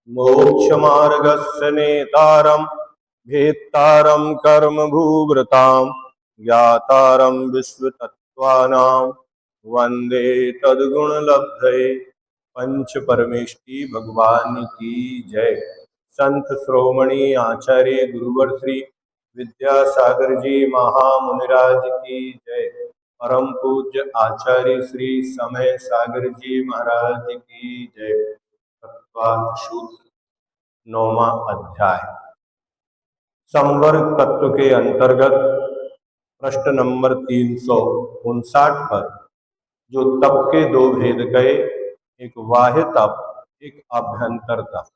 मोक्षमार्गस्य नेतारं भेत्तारं कर्म भूभृतां ज्ञातारं विश्वतत्त्वानां वंदे तद्गुणलब्धये। पंच परमेष्टि भगवान की जय। संत श्रोमणी आचार्य गुरुवर श्री विद्यासागर जी महामुनिराज की जय। परम पूज्य आचार्य श्री समय सागर जी महाराज की जय। तत्वार्थ सूत्र 9वां अध्याय संवर्ग तत्व के अंतर्गत प्रश्न नंबर 359 पर जो तप के दो भेद कहे, एक बाह्य तप, एक अभ्यंतर तप।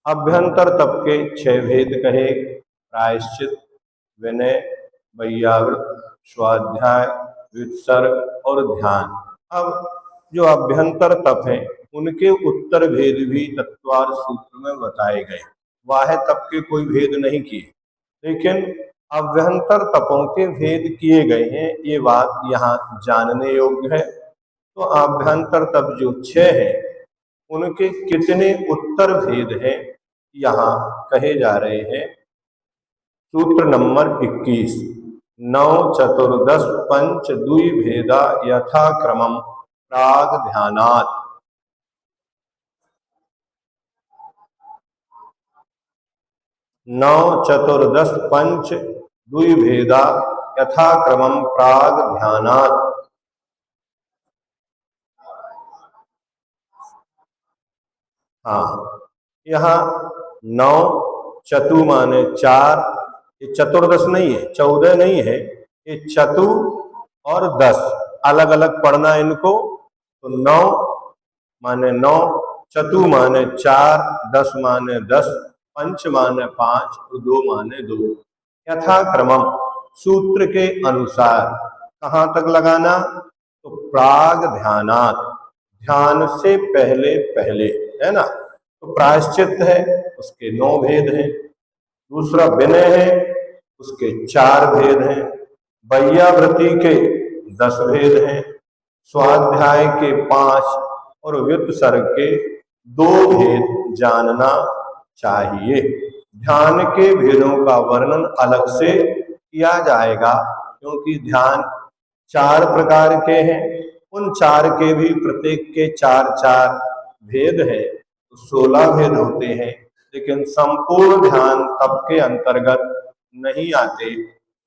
अभ्यंतर तप के 6 भेद कहे, प्रायश्चित, विनय, वैयावृत, स्वाध्याय, वित्सर्ग और ध्यान। अब जो अभ्यंतर तप है उनके उत्तर भेद भी तत्वार्थ सूत्र में बताए गए। बाह्य तप के कोई भेद नहीं किए, लेकिन अभ्यंतर तपों के भेद किए गए हैं। ये बात यहाँ जानने योग्य है। तो अभ्यंतर तप जो 6 है उनके कितने उत्तर भेद हैं यहाँ कहे जा रहे हैं। सूत्र नंबर 21 9 चतुर्दश पंच द्वि भेदा यथाक्रमम प्राग ध्यानात्। 9 चतुर्दश पंच द्वि भेदा यथाक्रमम प्राग ध्यानात्। हाँ, यहाँ 9 चतु माने 4, ये चतुर्दश नहीं है, 14 नहीं है, ये चतु और 10 अलग अलग पढ़ना इनको। तो 9 माने 9, चतु माने 4, 10 माने 10, पंच माने 5 और 2 माने 2। यथाक्रमम सूत्र के अनुसार कहाँ तक लगाना? तो प्राग ध्यानात्, ध्यान से पहले पहले, है ना। तो प्रायश्चित है उसके 9 भेद हैं। दूसरा विनय है उसके 4 भेद हैं। वैयावृत्ति के 10 भेद हैं। स्वाध्याय के 5 और व्युत्सर्ग के 2 भेद जानना चाहिए। ध्यान के भेदों का वर्णन अलग से किया जाएगा, क्योंकि ध्यान 4 प्रकार के हैं। उन 4 के भी प्रत्येक के 4 भेद हैं, तो 16 भेद होते हैं। लेकिन संपूर्ण ध्यान तप के अंतर्गत नहीं आते,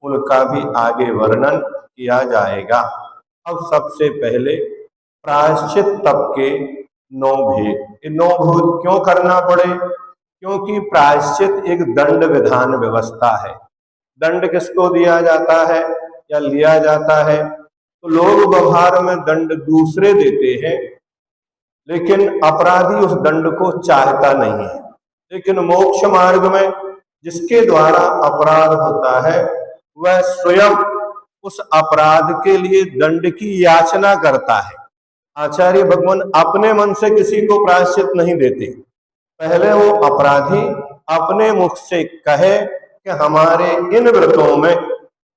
उनका भी आगे वर्णन किया जाएगा। अब सबसे पहले प्रायश्चित तप के 9 भेद। ये 9 भेद क्यों करना पड़े? क्योंकि प्रायश्चित एक दंड विधान व्यवस्था है। दंड किसको दिया जाता है या लिया जाता है? तो लोग व्यवहार में दंड दूसरे देते हैं, लेकिन अपराधी उस दंड को चाहता नहीं है। लेकिन मोक्ष मार्ग में जिसके द्वारा अपराध होता है वह स्वयं उस अपराध के लिए दंड की याचना करता है। आचार्य भगवान अपने मन से किसी को प्रायश्चित नहीं देते। पहले वो अपराधी अपने मुख से कहे कि हमारे इन व्रतों में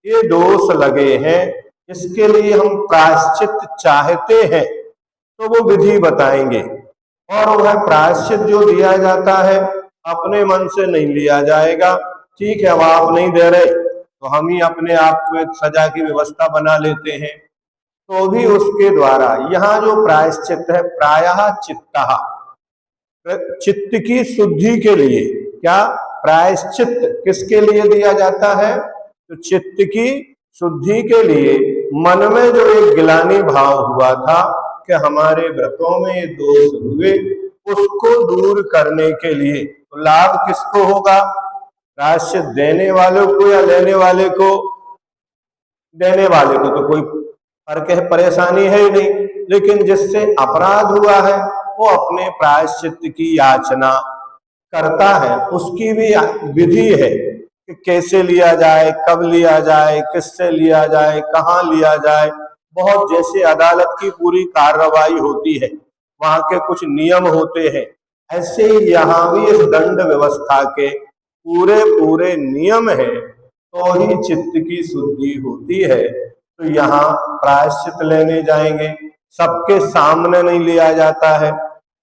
ये दोष लगे हैं, इसके लिए हम प्रायश्चित चाहते हैं, तो वो विधि बताएंगे। और वह प्रायश्चित जो दिया जाता है अपने मन से नहीं लिया जाएगा। ठीक है, अब आप नहीं दे रहे तो हम ही अपने आप को एक सजा की व्यवस्था बना लेते हैं, तो भी उसके द्वारा यहाँ जो प्रायश्चित है, प्रायः चित्तः, चित्त की शुद्धि के लिए। क्या प्रायश्चित किसके लिए दिया जाता है? तो चित्त की शुद्धि के लिए। मन में जो एक गिलानी भाव हुआ था कि हमारे व्रतों में ये दोष हुए, उसको दूर करने के लिए। तो लाभ किसको होगा? प्रायश्चित देने वालों को या लेने वाले को? देने वाले को तो कोई फर्क है, परेशानी है ही नहीं। लेकिन जिससे अपराध हुआ है वो अपने प्रायश्चित की याचना करता है। उसकी भी विधि है कि कैसे लिया जाए, कब लिया जाए, किससे लिया जाए, कहाँ लिया जाए। बहुत जैसे अदालत की पूरी कार्रवाई होती है, वहां के कुछ नियम होते हैं, ऐसे ही यहाँ भी इस दंड व्यवस्था के पूरे पूरे नियम है, तो ही चित्त की शुद्धि होती है। तो यहाँ प्रायश्चित लेने जाएंगे, सबके सामने नहीं लिया जाता है।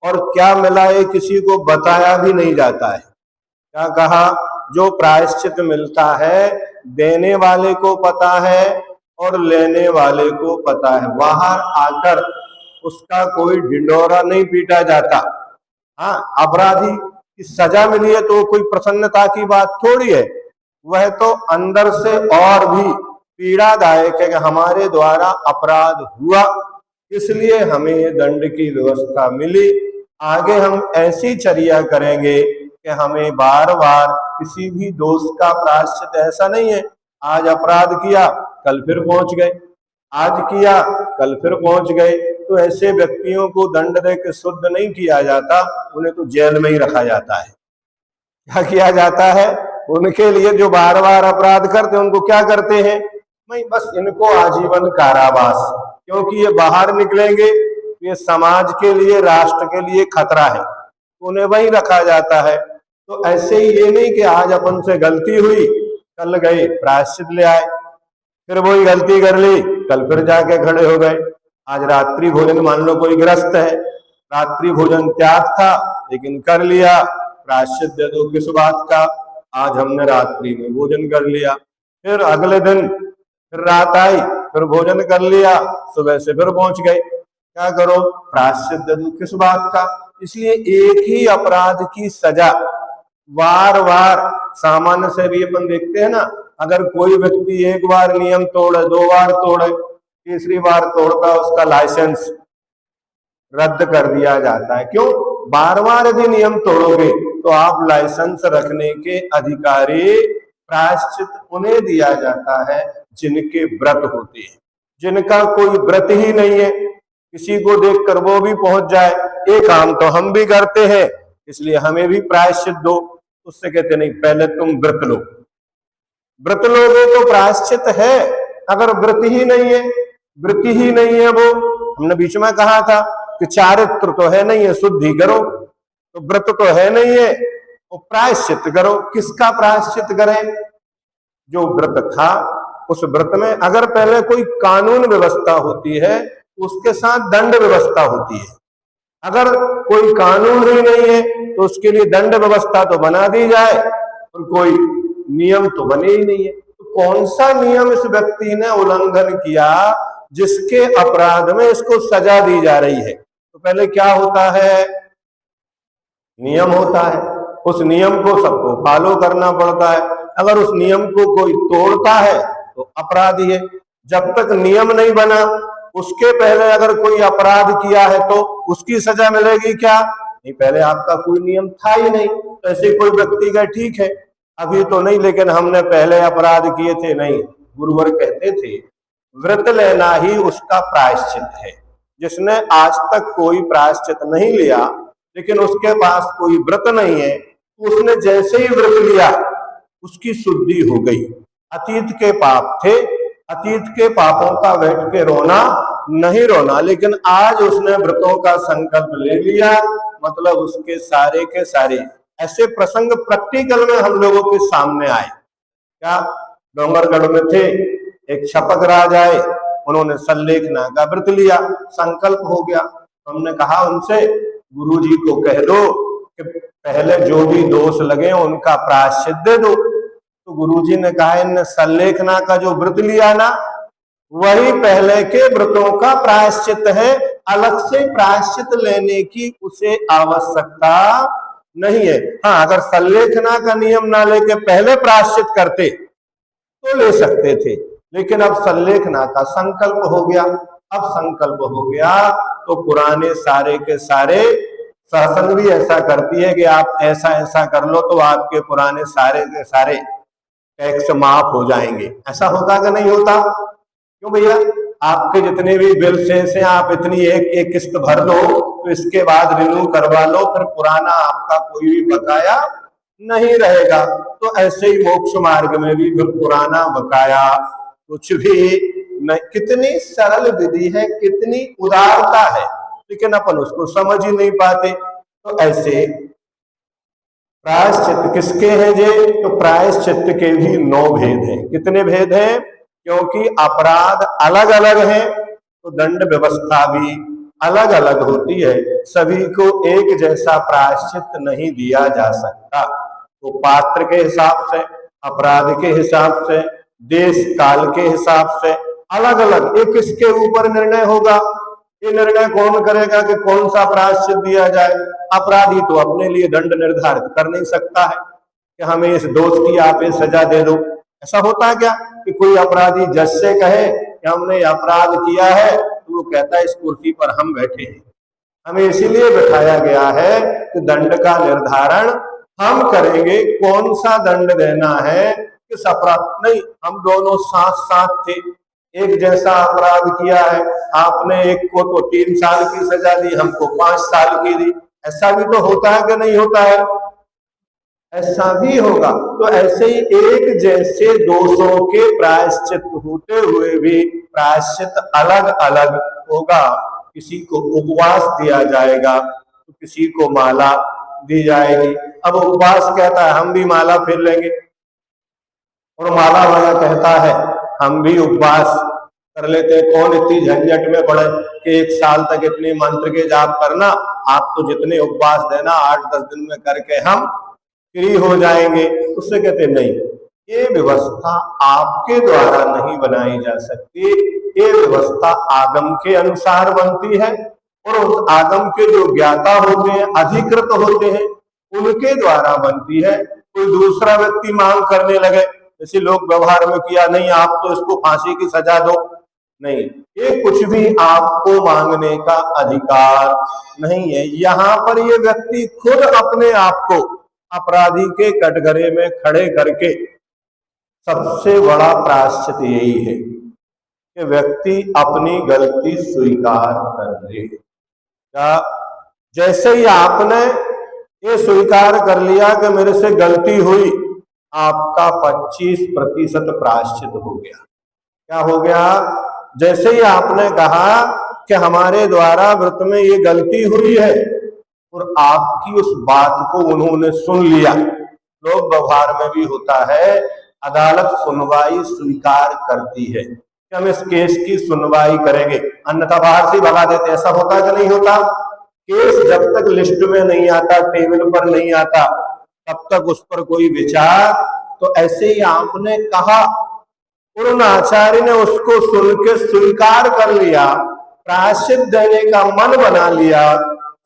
और क्या मिला ये किसी को बताया भी नहीं जाता है। क्या कहा, जो प्रायश्चित मिलता है देने वाले को पता है और लेने वाले को पता है, बाहर आकर उसका कोई ढिंढोरा नहीं पीटा जाता। हाँ, अपराधी की सजा मिली है तो कोई प्रसन्नता की बात थोड़ी है, वह तो अंदर से और भी पीड़ादायक है कि हमारे द्वारा अपराध हुआ, इसलिए हमें ये दंड की व्यवस्था मिली। आगे हम ऐसी चर्या करेंगे कि हमें बार बार किसी भी दोष का प्रायश्चित, ऐसा नहीं है आज अपराध किया कल फिर पहुंच गए, आज किया कल फिर पहुंच गए, तो ऐसे व्यक्तियों को दंड दे के शुद्ध नहीं किया जाता, उन्हें तो जेल में ही रखा जाता है। क्या किया जाता है उनके लिए जो बार बार अपराध करते हैं, उनको क्या करते हैं, नहीं बस इनको आजीवन कारावास, क्योंकि ये बाहर निकलेंगे ये समाज के लिए, राष्ट्र के लिए खतरा है, तो उन्हें वहीं रखा जाता है। तो ऐसे ही ये नहीं कि आज अपन से गलती हुई कल गए प्रायश्चित ले आए, फिर वही गलती कर ली कल फिर जाके खड़े हो गए। आज रात्रि भोजन, मान लो कोई ग्रस्त है, रात्रि भोजन त्याग था लेकिन कर लिया, प्रायश्चित दे दो किस बात का, आज हमने रात्रि में भोजन कर लिया, फिर अगले दिन फिर रात आई फिर भोजन कर लिया, सुबह से फिर पहुंच गए, क्या करो, प्रायश्चित दे दो किस बात का। इसलिए एक ही अपराध की सजा बार बार, सामान्य से भी अपन देखते हैं ना, अगर कोई व्यक्ति एक बार नियम तोड़े, दो बार तोड़े, तीसरी बार तोड़ता उसका लाइसेंस रद्द कर दिया जाता है। क्यों, बार बार यदि नियम तोड़ोगे तो आप लाइसेंस रखने के अधिकारी, प्रायश्चित उन्हें दिया जाता है जिनके व्रत होते हैं, जिनका कोई व्रत ही नहीं है, किसी को देखकर वो भी पहुंच जाए, एक काम तो हम भी करते हैं इसलिए हमें भी प्रायश्चित दो, उससे कहते नहीं पहले तुम व्रत लो, व्रत लोगे तो प्रायश्चित है। अगर व्रत ही नहीं है, व्रत ही नहीं है, वो हमने बीच में कहा था कि चारित्र तो है नहीं है, शुद्धि करो, तो व्रत तो है नहीं है, वो प्रायश्चित करो। किसका प्रायश्चित करें, जो व्रत था उस व्रत में अगर पहले कोई कानून व्यवस्था होती है उसके साथ दंड व्यवस्था होती है, अगर कोई कानून ही नहीं है तो उसके लिए दंड व्यवस्था तो बना दी जाए और कोई नियम तो बने ही नहीं है। तो कौन सा नियम इस व्यक्ति ने उल्लंघन किया जिसके अपराध में इसको सजा दी जा रही है। तो पहले क्या होता है, नियम होता है, उस नियम को सबको फॉलो करना पड़ता है, अगर उस नियम को कोई तोड़ता है तो अपराधी है। जब तक नियम नहीं बना उसके पहले अगर कोई अपराध किया है तो उसकी सजा मिलेगी क्या, नहीं, पहले आपका कोई नियम था ही नहीं, तो ऐसे कोई व्यक्ति का ठीक है अभी तो नहीं, लेकिन हमने पहले अपराध किए थे, नहीं, गुरुवर कहते थे व्रत लेना ही उसका प्रायश्चित है। जिसने आज तक कोई प्रायश्चित नहीं लिया लेकिन उसके पास कोई व्रत नहीं है, उसने जैसे ही व्रत लिया उसकी शुद्धि हो गई। अतीत के पाप थे, अतीत के पापों का बैठ के रोना नहीं रोना, लेकिन आज उसने व्रतों का संकल्प ले लिया, मतलब उसके सारे के सारे ऐसे प्रसंग प्रैक्टिकल में हम लोगों के सामने आए। क्या, डोंगरगढ़ में थे, एक शपथ राज आए, उन्होंने सल्लेखना का व्रत लिया, संकल्प हो गया, हमने कहा उनसे गुरुजी को कह दो कि पहले जो भी दोष लगे उनका प्रायश्चित दे दो। तो गुरुजी ने कहा इन सल्लेखना का जो व्रत लिया ना वही पहले के व्रतों का प्रायश्चित है, अलग से प्रायश्चित लेने की उसे आवश्यकता नहीं है। हाँ, अगर सल्लेखना का नियम ना लेके पहले प्रायश्चित करते तो ले सकते थे, लेकिन अब सल्लेखना का संकल्प हो गया, अब संकल्प हो गया तो पुराने सारे के सारे, शासन भी ऐसा करती है कि आप ऐसा ऐसा कर लो तो आपके पुराने सारे के सारे टैक्स माफ हो जाएंगे। ऐसा होता कि नहीं होता? क्यों भैया, आपके जितने भी बिल शेष हैं आप इतनी एक किस्त भर लो तो इसके बाद रिन्यू करवा लो, फिर पुराना आपका कोई भी बकाया नहीं रहेगा। तो ऐसे ही मोक्ष मार्ग में भी फिर पुराना बकाया कुछ भी नहीं। कितनी सरल विधि है, कितनी उदारता है, लेकिन अपन उसको समझ ही नहीं पाते। तो ऐसे प्रायश्चित किसके हैं जे, तो प्रायश्चित के भी 9 भेद हैं। कितने भेद हैं? क्योंकि अपराध अलग अलग हैं तो दंड व्यवस्था भी अलग अलग होती है, सभी को एक जैसा प्रायश्चित नहीं दिया जा सकता। तो पात्र के हिसाब से, अपराध के हिसाब से, देश काल के हिसाब से अलग अलग एक इसके ऊपर निर्णय होगा। ये निर्णय कौन करेगा कि कौन सा प्रायश्चित दिया जाए? अपराधी तो अपने लिए दंड निर्धारित कर नहीं सकता है कि हमें इस दोष की आप ये सजा दे दो। ऐसा होता है क्या कि कोई अपराधी जज से कहे कि हमने अपराध किया है, तो वो कहता है इस कुर्सी पर हम बैठे हैं, हमें इसीलिए बैठाया गया है कि दंड का निर्धारण हम करेंगे, कौन सा दंड देना है, किस अपराध। नहीं, हम दोनों साथ साथ थे, एक जैसा अपराध किया है, आपने एक को तो 3 साल की सजा दी, हमको 5 साल की दी। ऐसा भी तो होता है कि नहीं होता है? ऐसा भी होगा। तो ऐसे ही एक जैसे दोषों के प्रायश्चित होते हुए भी प्रायश्चित अलग अलग होगा। किसी को उपवास दिया जाएगा तो किसी को माला दी जाएगी। अब उपवास कहता है हम भी माला फेर लेंगे, और माला वाला कहता है हम भी उपवास कर लेते हैं। कौन इतनी झंझट में पड़े कि 1 साल तक इतने मंत्र के जाप करना, आप तो जितने उपवास देना 8-10 दिन में करके हम फ्री हो जाएंगे। उससे कहते नहीं, ये व्यवस्था आपके द्वारा नहीं बनाई जा सकती, ये व्यवस्था आगम के अनुसार बनती है, और उस आगम के जो ज्ञाता होते हैं, अधिकृत होते हैं, उनके द्वारा बनती है। कोई दूसरा व्यक्ति मांग करने लगे, जैसे लोग व्यवहार में किया, नहीं आप तो इसको फांसी की सजा दो, नहीं, ये कुछ भी आपको मांगने का अधिकार नहीं है। यहाँ पर ये व्यक्ति खुद अपने आप को अपराधी के कटघरे में खड़े करके, सबसे बड़ा प्रायश्चित यही है कि व्यक्ति अपनी गलती स्वीकार कर ले। क्या जैसे ही आपने ये स्वीकार कर लिया कि मेरे से गलती हुई, आपका 25% प्रायश्चित हो गया। क्या हो गया? जैसे ही आपने कहा कि हमारे द्वारा व्रत में ये गलती हुई है, और आपकी उस बात को उन्होंने सुन लिया। लोक व्यवहार में भी होता है, अदालत सुनवाई स्वीकार करती है कि हम इस केस की सुनवाई करेंगे, अन्यथा बाहर से भगा देते। ऐसा होता कि नहीं होता? केस जब तक लिस्ट में नहीं आता, टेबल पर नहीं आता, तब तक उस पर कोई विचार। तो ऐसे ही आपने कहा, उन आचार्य ने उसको सुन के स्वीकार कर लिया, प्रायश्चित देने का मन बना लिया।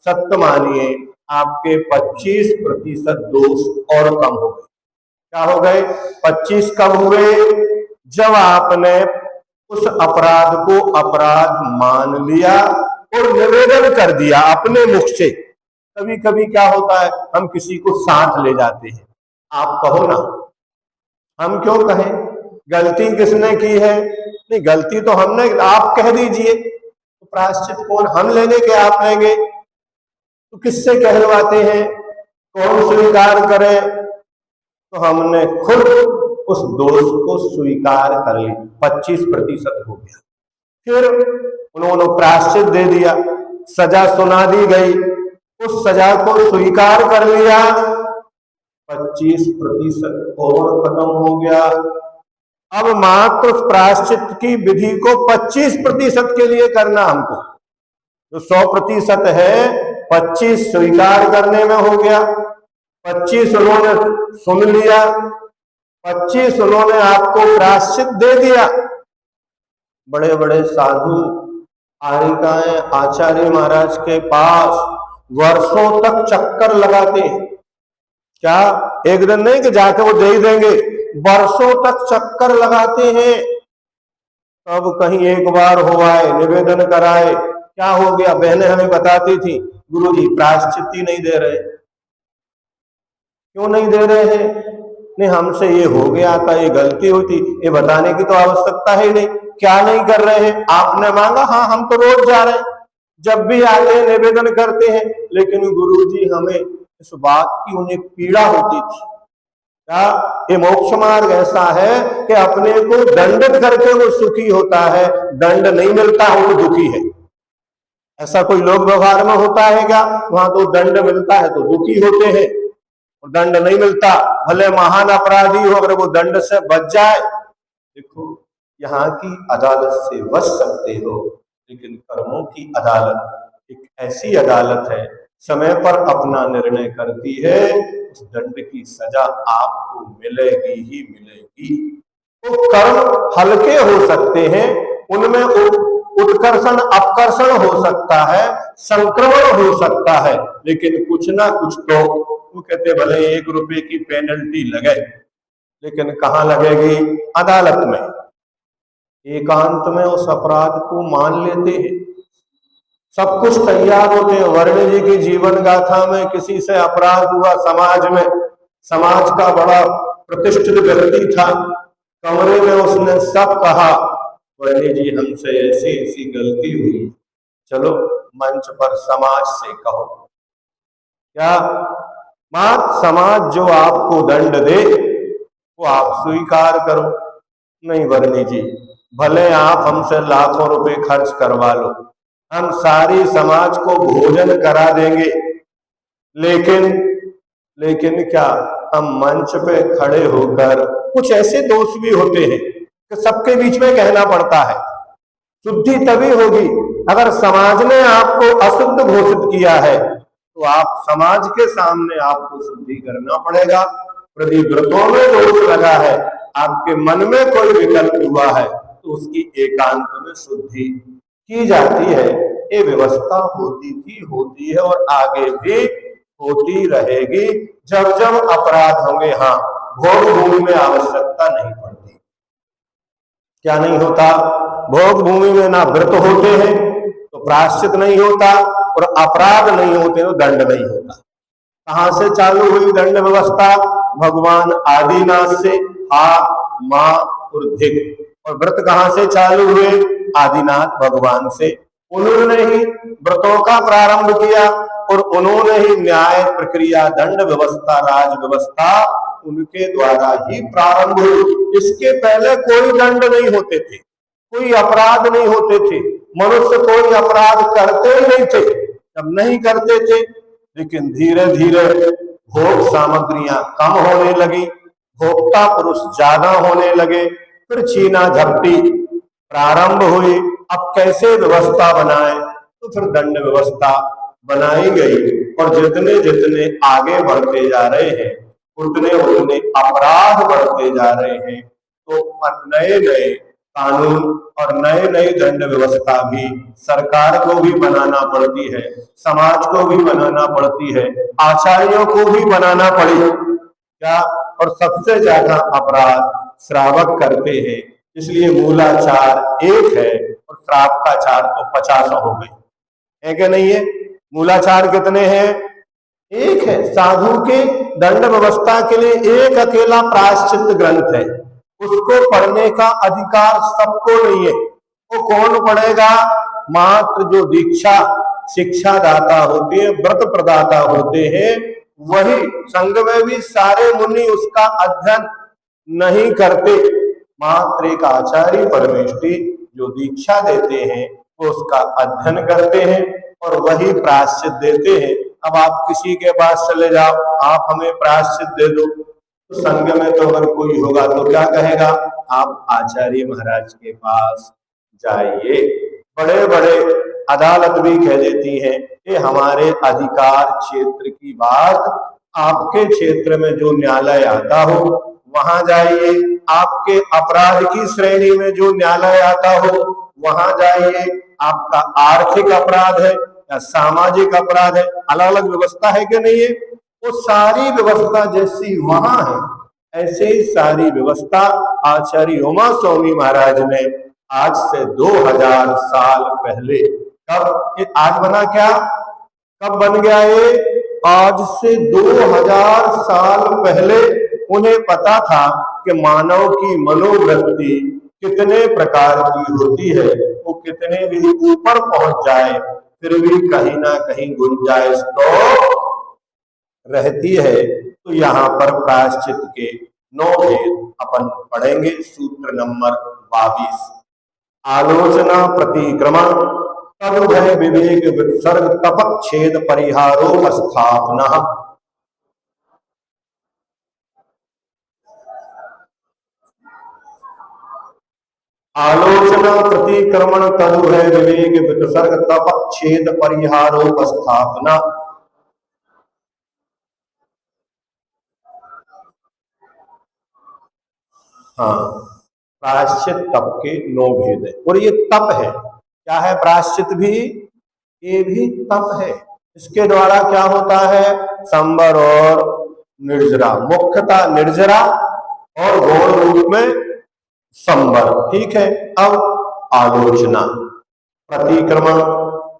सत्य मानिए, आपके 25% दोष और कम हो गए। क्या हो गए? 25 कब हुए? जब आपने उस अपराध को अपराध मान लिया और निवेदन कर दिया अपने मुख से। कभी कभी क्या होता है, हम किसी को साथ ले जाते हैं, आप कहो ना, हम क्यों कहें? गलती किसने की है? नहीं, गलती तो हमने, आप कह दीजिए। तो प्रायश्चित कौन, हम लेंगे कि आप लेंगे? तो किससे कहलवाते हैं? कौन स्वीकार करे? तो हमने खुद उस दोष को स्वीकार कर ली, 25% हो गया। फिर उन्होंने प्रायश्चित दे दिया, सजा सुना दी गई, उस सजा को स्वीकार कर लिया, 25% और खत्म हो गया। अब मात्र प्रायश्चित की विधि को 25% के लिए करना हमको। जो 100% है, 25 स्वीकार करने में हो गया, 25 उन्होंने सुन लिया, 25 उन्होंने आपको प्रायश्चित दे दिया। बड़े बड़े साधु आरिकाएं आचार्य महाराज के पास वर्षों तक चक्कर लगाते हैं। क्या एक दिन नहीं कि जाके वो दे ही देंगे, वर्षों तक चक्कर लगाते हैं। तब कहीं एक बार हो आए, निवेदन कराए, क्या हो गया? बहनें हमें बताती थी, गुरुजी प्रायश्चित ही नहीं दे रहे। क्यों नहीं दे रहे हैं? नहीं, हमसे ये हो गया था, ये गलती हुई थी, ये बताने की तो आवश्यकता है ही नहीं। क्या नहीं कर रहे हैं? आपने मांगा, हाँ हम तो रोज जा रहे हैं, जब भी आते हैं निवेदन करते हैं, लेकिन गुरुजी हमें इस बात की उन्हें पीड़ा होती थी। क्या ये मोक्ष मार्ग ऐसा है कि अपने को दंडित करके वो सुखी होता है, दंड नहीं मिलता हो तो दुखी है? ऐसा कोई लोक व्यवहार में होता है क्या? वहां तो दंड मिलता है तो दुखी होते हैं, और दंड नहीं मिलता, भले महान अपराधी हो, अगर वो दंड से बच जाए। देखो, यहाँ की अदालत से बच सकते हो, लेकिन कर्मों की अदालत एक ऐसी अदालत है, समय पर अपना निर्णय करती है, उस दंड की सजा आपको मिलेगी ही मिलेगी। तो कर्म हल्के हो सकते हैं, उनमें उत्कर्षण अपकर्षण हो सकता है, संक्रमण हो सकता है, लेकिन कुछ ना कुछ तो वो कहते भले 1 रुपए की पेनल्टी लगे, लेकिन कहाँ लगेगी? अदालत में। एकांत में उस अपराध को मान लेते हैं, सब कुछ तैयार होते हैं। वर्ण जी की जीवन गाथा में किसी से अपराध हुआ समाज में, समाज का बड़ा प्रतिष्ठित व्यक्ति था, कमरे में उसने सब कहा, वर्ण जी हमसे ऐसी ऐसी गलती हुई, चलो मंच पर समाज से कहो। क्या बात? समाज जो आपको दंड दे वो आप स्वीकार करो। नहीं वर्णी जी, भले आप हमसे लाखों रुपए खर्च करवा लो, हम सारी समाज को भोजन करा देंगे, लेकिन क्या हम मंच पे खड़े होकर, कुछ ऐसे दोष भी होते हैं कि सबके बीच में कहना पड़ता है। शुद्धि तभी होगी अगर समाज ने आपको अशुद्ध घोषित किया है, तो आप समाज के सामने आपको शुद्धि करना पड़ेगा। यदि व्रतों में दोष लगा है, आपके मन में कोई विकल्प हुआ है, तो उसकी एकांत में शुद्धि की जाती है। ये व्यवस्था होती थी, होती है और आगे भी होती रहेगी। जब जब अपराध होंगे, हाँ, भोग भूमि में आवश्यकता नहीं पड़ती। क्या नहीं होता? भोग भूमि में ना व्रत होते हैं तो प्रायश्चित नहीं होता, और अपराध नहीं होते तो दंड नहीं होता। कहां से चालू हुई दंड व्यवस्था? भगवान आदिनाथ से, हा मां और धिक। और व्रत कहां से चालू हुए? आदिनाथ भगवान से। उन्होंने ही व्रतों का प्रारंभ किया और उन्होंने ही न्याय प्रक्रिया, दंड व्यवस्था, राज व्यवस्था उनके द्वारा ही प्रारंभ हुई। इसके पहले कोई दंड नहीं होते थे, कोई अपराध नहीं होते थे, मनुष्य कोई अपराध करते ही नहीं थे। जब नहीं करते थे, लेकिन धीरे धीरे भोग सामग्रियां कम होने लगी, भोक्ता पुरुष ज्यादा होने लगे, फिर छीना झपटी प्रारंभ हुई। अब कैसे व्यवस्था बनाए? तो फिर दंड व्यवस्था बनाई गई, और जितने जितने आगे बढ़ते जा रहे हैं, उतने उतने अपराध बढ़ते जा रहे हैं। तो नए नए कानून और नए नए दंड व्यवस्था भी सरकार को भी बनाना पड़ती है, समाज को भी बनाना पड़ती है, आचार्यों को भी बनाना पड़ी। क्या? और सबसे ज्यादा अपराध श्रावक करते हैं, इसलिए मूलाचार 1 है और श्राप का चार तो 50 हो गए, है कि नहीं है? मूलाचार कितने हैं? 1 है। साधु के दंड व्यवस्था के लिए एक अकेला प्रायश्चित ग्रंथ है, उसको पढ़ने का अधिकार सबको नहीं है। वो कौन पढ़ेगा? मात्र जो दीक्षा शिक्षा दाता होते हैं, व्रत प्रदाता होते हैं, वही। संघ में भी सारे मुनि उसका अध्ययन नहीं करते, मात्र एक आचार्य परमेष्ठी जो दीक्षा देते हैं वो उसका अध्ययन करते हैं और वही प्रायश्चित देते हैं। अब आप किसी के पास चले जाओ, आप हमें प्रायश्चित दे दो, तो संघ में तो अगर कोई होगा तो क्या कहेगा? आप आचार्य महाराज के पास जाइए। बड़े बड़े अदालत भी कह देती हैं कि हमारे अधिकार क्षेत्र की बात, आपके क्षेत्र में जो न्यायालय आता हो वहां जाइए, आपके अपराध की श्रेणी में जो न्यायालय आता हो वहां जाइए, आपका आर्थिक अपराध है या सामाजिक अपराध है, अलग अलग व्यवस्था है कि नहीं है? वो सारी व्यवस्था जैसी वहां है, ऐसे ही सारी व्यवस्था आचार्य उमा स्वामी महाराज ने आज से 2000 साल पहले, कब आज बना? क्या कब बन गया ये? आज से 2000 साल पहले उन्हें पता था कि मानव की मनोवृत्ति कितने प्रकार की होती है, वो कितने भी ऊपर पहुंच जाए फिर भी कहीं ना कहीं गुंजाइश तो रहती है। तो यहाँ पर प्रायश्चित के 9 भेद अपन पढ़ेंगे। सूत्र नंबर 22, आलोचना प्रतिक्रमण तदुभय विवेक विसर्ग तपक छेद परिहारो स्थापना। आलोचना प्रतिक्रमण तदु है विवेक वितसर्ग तप छेद परिहारोपस्थापना। हाँ, प्रायश्चित तप के 9 भेद है और ये तप है। क्या है? प्रायश्चित भी, ये भी तप है। इसके द्वारा क्या होता है? संवर और निर्जरा, मुख्यतः निर्जरा और गौण रूप में संवर। ठीक है। अब आलोचना प्रतिक्रमण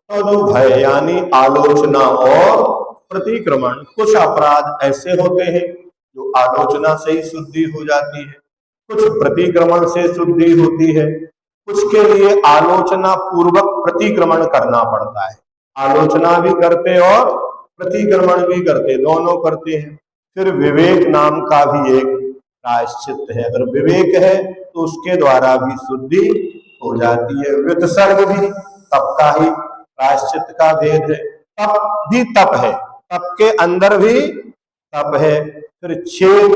तदुभय, यानी आलोचना और प्रतिक्रमण। कुछ अपराध ऐसे होते हैं जो आलोचना से ही शुद्धि हो जाती है, कुछ प्रतिक्रमण से शुद्धि होती है, कुछ के लिए आलोचना पूर्वक प्रतिक्रमण करना पड़ता है। आलोचना भी करते और प्रतिक्रमण भी करते, दोनों करते हैं। फिर विवेक नाम का भी एक प्रायश्चित है। अगर विवेक है तो उसके द्वारा भी शुद्धि हो जाती है। वितसर्ग भी तप का ही प्रायश्चित का भेद है। तप भी तप है, तप के अंदर भी तप है। फिर छेद,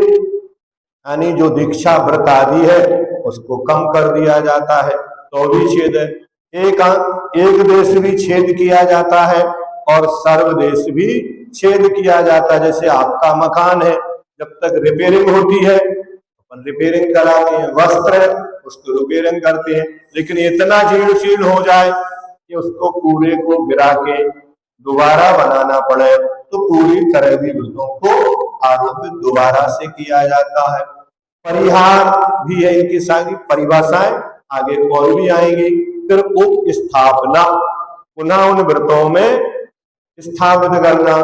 यानी जो दीक्षा व्रत आदि है उसको कम कर दिया जाता है तो भी छेद है। एक देश भी छेद किया जाता है और सर्वदेश भी छेद किया जाता है। जैसे आपका मकान है, जब तक रिपेयरिंग होती है अपन रिपेयरिंग कराते हैं, वस्त्र है उसको रिपेयरिंग करते हैं, लेकिन इतना जीर्णशील हो जाए कि उसको पूरे को गिरा के दोबारा बनाना पड़े तो पूरी तरह भी वृद्धों को आरोपित दोबारा से किया जाता है। परिहार भी है, इनकी सारी परिभाषाएं आगे और भी आएंगी। फिर उपस्थापना, पुनः उन व्रतों में स्थापित करना।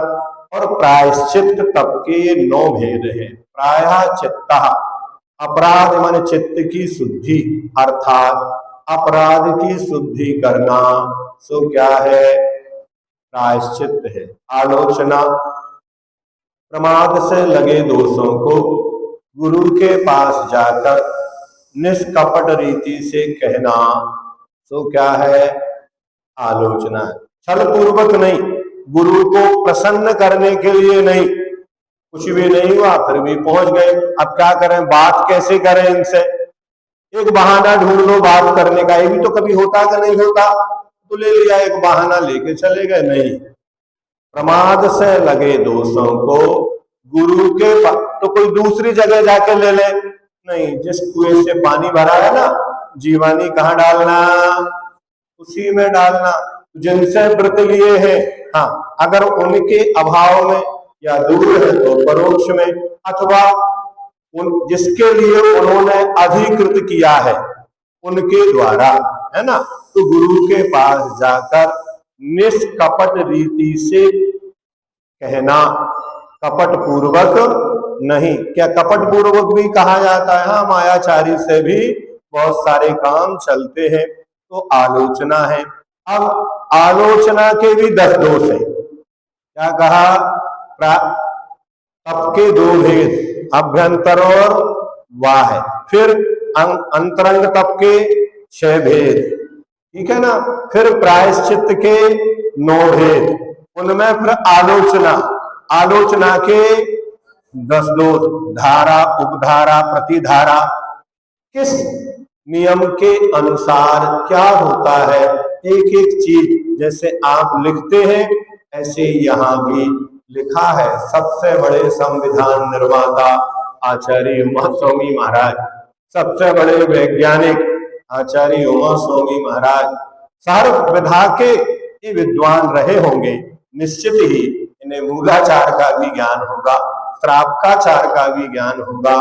और प्रायश्चित तप के 9 भेद है। प्रायश्चित्त, अपराध माने चित्त की शुद्धि, अर्थात अपराध की शुद्धि करना, सो क्या है? प्रायश्चित है। आलोचना, प्रमाद से लगे दोषों को गुरु के पास जाकर निष्कपट रीति से कहना, सो क्या है? आलोचना। छल पूर्वक नहीं, गुरु को प्रसन्न करने के लिए नहीं, कुछ भी नहीं हुआ फिर भी पहुंच गए, अब क्या करें, बात कैसे करें इनसे? एक बहाना ढूंढ लो बात करने का। ये भी तो कभी होता कि नहीं होता, तो ले लिया एक बहाना लेके चले गए। नहीं, प्रमाद से लगे दोषों को गुरु के तो कोई दूसरी जगह जाके ले ले, नहीं। जिस कुएं से पानी भरा है ना, जीवानी कहाँ डालना? उसी में डालना। जिनसे व्रत लिए हैं, हाँ, अगर उनके अभाव में या दूर है तो परोक्ष में, अथवा जिसके लिए उन्होंने अधिकृत किया है उनके द्वारा, है ना, तो गुरु के पास जाकर निष्कपट रीति से कहना, कपट पूर्वक नहीं। क्या कपट पूर्वक भी कहा जाता है? हाँ, मायाचारी से भी बहुत सारे काम चलते हैं, तो आलोचना है। अब आलोचना के भी 10 दोष है। क्या कहा? तप के 2 भेद, अभ्यंतर और बाह्य। फिर अंतरंग तप के 6 भेद, ठीक है ना। फिर प्रायश्चित के 9 भेद, उनमें फिर आलोचना के 10 दोष, धारा, उपधारा, प्रतिधारा, किस नियम के अनुसार क्या होता है। एक एक चीज जैसे आप लिखते हैं ऐसे यहाँ भी लिखा है। सबसे बड़े संविधान निर्माता आचार्य उमा स्वामी महाराज, सबसे बड़े वैज्ञानिक आचार्य उमा स्वामी महाराज, सर्व विधा के ये विद्वान रहे होंगे। निश्चित ही इन्हें मूलाचार का भी ज्ञान होगा, श्रावकाचार का भी ज्ञान होगा,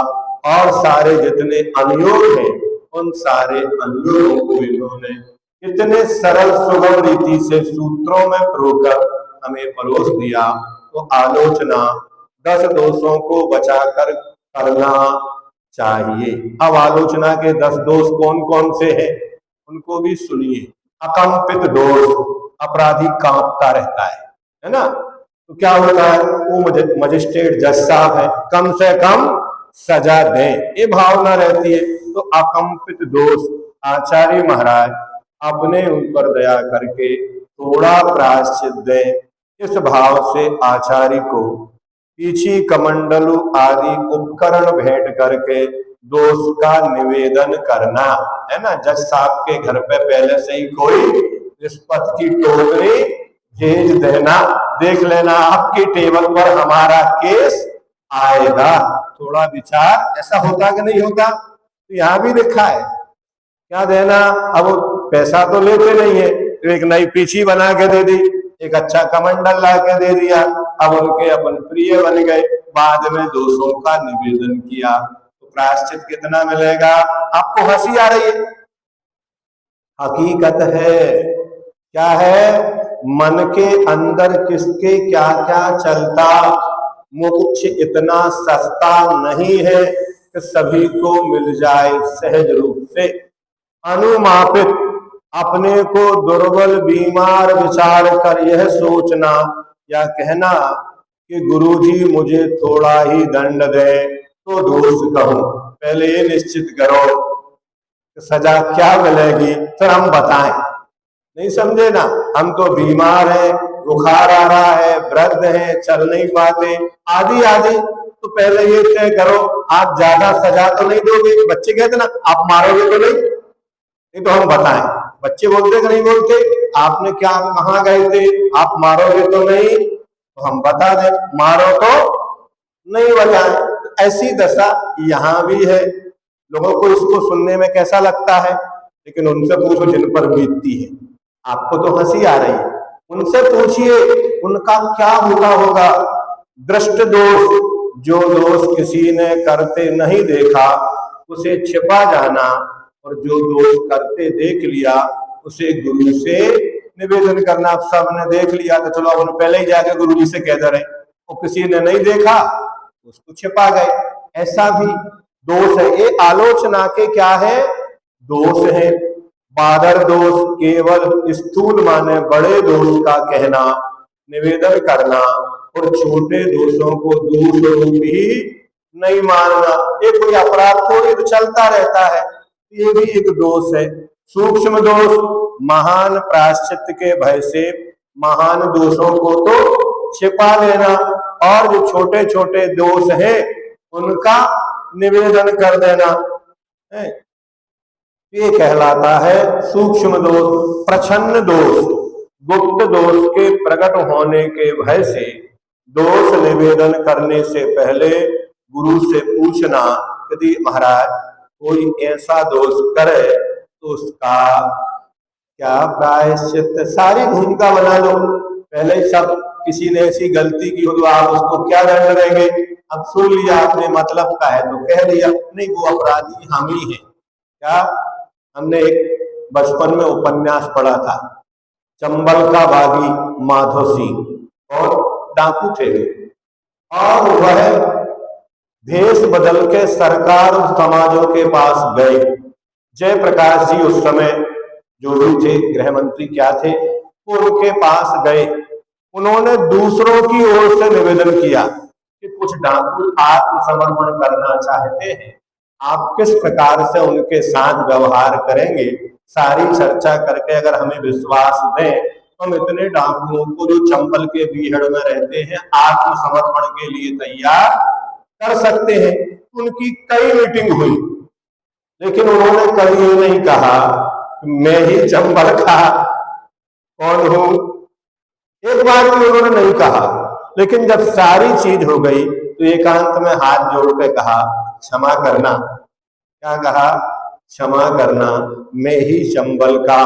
और सारे जितने अनुयोग हैं उन सारे अनुयोगों को इन्होंने इतने सरल सुगम रीति से सूत्रों में परोकर हमें परोस दिया। तो आलोचना 10 दोषों को बचाकर करना चाहिए। अब आलोचना के 10 दोष कौन कौन से हैं उनको भी सुनिए। अकंपित दोष, अपराधी कांपता रहता है ना। तो क्या होता है, वो मजिस्ट्रेट जज साहब है, कम से कम सजा दें, ये भावना रहती है। तो अकंपित दोष, आचार्य महाराज अपने ऊपर दया करके थोड़ा प्रायश्चित दें, इस भाव से आचार्य को पीछी कमंडलु आदि उपकरण भेंट करके दोष का निवेदन करना, है ना। जज साहब के घर पे पहले से ही कोई रिश्वत की टोकरी भेज देना, देख लेना आपकी टेबल पर हमारा केस आएगा। थोड़ा विचार, ऐसा होता कि नहीं होता? तो यहाँ भी लिखा है क्या देना। अब पैसा तो लेते नहीं है, तो एक नई पीछी बना के दे दी, एक अच्छा कमंडल ला के दे दिया, अब उनके अपन प्रिय बन गए। बाद में दोषों का निवेदन किया तो प्रायश्चित कितना मिलेगा? आपको हंसी आ रही है, हकीकत है। क्या है? मन के अंदर किसके क्या क्या चलता। मोक्ष इतना सस्ता नहीं है कि सभी को मिल जाए सहज रूप से। अनुमापित अपने को दुर्बल बीमार विचार कर यह सोचना या कहना कि गुरुजी मुझे थोड़ा ही दंड दे तो दोष कहूं। पहले ये निश्चित करो कि सजा क्या मिलेगी, फिर हम बताएं। नहीं समझे ना, हम तो बीमार हैं, बुखार आ रहा है, वृद्ध हैं, चल नहीं पाते, आदि आदि। तो पहले ये तय करो आप ज्यादा सजा तो नहीं दोगे। बच्चे कहते ना आप मारोगे तो नहीं तो हम बताएं। बच्चे बोलते कि नहीं बोलते, आपने क्या कहाँ गए थे, आप मारोगे तो नहीं तो हम बता दें, मारो तो नहीं बताएं। ऐसी दशा यहाँ भी है। लोगों को इसको सुनने में कैसा लगता है, लेकिन उनसे पूछो जिन पर बीतती है। आपको तो हंसी आ रही है, उनसे पूछिए उनका क्या हुआ होगा। दृष्ट दोष, जो दोष किसी ने करते नहीं देखा उसे छिपा जाना, और जो दोष करते देख लिया उसे गुरु से निवेदन करना। अब सबने देख लिया तो चलो अपन पहले ही जाके गुरु जी से कह दे रहे, और किसी ने नहीं देखा उसको छिपा गए। ऐसा भी दोष है। ये आलोचना के क्या है? दोष है। बादर दोष केवल स्थूल माने बड़े दोष का कहना, निवेदन करना, और छोटे दोषों को दोष रूप ही नहीं मानना। ये कोई अपराध थोड़ी तो चलता रहता है, ये भी एक दोष है। सूक्ष्म दोष महान प्रायश्चित के भय से महान दोषों को तो छिपा लेना, और जो छोटे छोटे दोष हैं उनका निवेदन कर देना है, ये कहलाता है सूक्ष्म दोष। प्रच्छन्न दोष गुप्त दोष के प्रकट होने के भय से दोष निवेदन करने से पहले गुरु से पूछना, यदि महाराज कोई ऐसा दोष करे तो उसका क्या प्रायश्चित। सारी भूमिका बना लो, पहले सब किसी ने ऐसी गलती की हो तो आप उसको क्या दंड देंगे। अब सुन लिया आपने मतलब का है तो कह दिया, नहीं वो अपराधी हम ही है। क्या? हमने एक बचपन में उपन्यास पढ़ा था, चंबल का बागी माधो सिंह, और डाकू थे और वह भेष बदल के सरकार और समाजों के पास गए। जयप्रकाश जी उस समय जो भी थे गृह मंत्री क्या थे, वो उनके पास गए। उन्होंने दूसरों की ओर से निवेदन किया कि कुछ डाकू आत्मसमर्पण करना चाहते हैं, आप किस प्रकार से उनके साथ व्यवहार करेंगे, सारी चर्चा करके अगर हमें विश्वास दें तो हम इतने डाकुओं को जो चंबल के बीहड़ में रहते हैं आत्मसमर्पण के लिए तैयार कर सकते हैं। उनकी कई मीटिंग हुई, लेकिन उन्होंने कभी ये नहीं कहा मैं ही चंबल का कौन हूं। एक बार भी उन्होंने नहीं कहा, लेकिन जब सारी चीज हो गई तो एकांत में हाथ जोड़ के कहा क्षमा करना। क्या कहा? क्षमा करना, मैं ही चंबल का।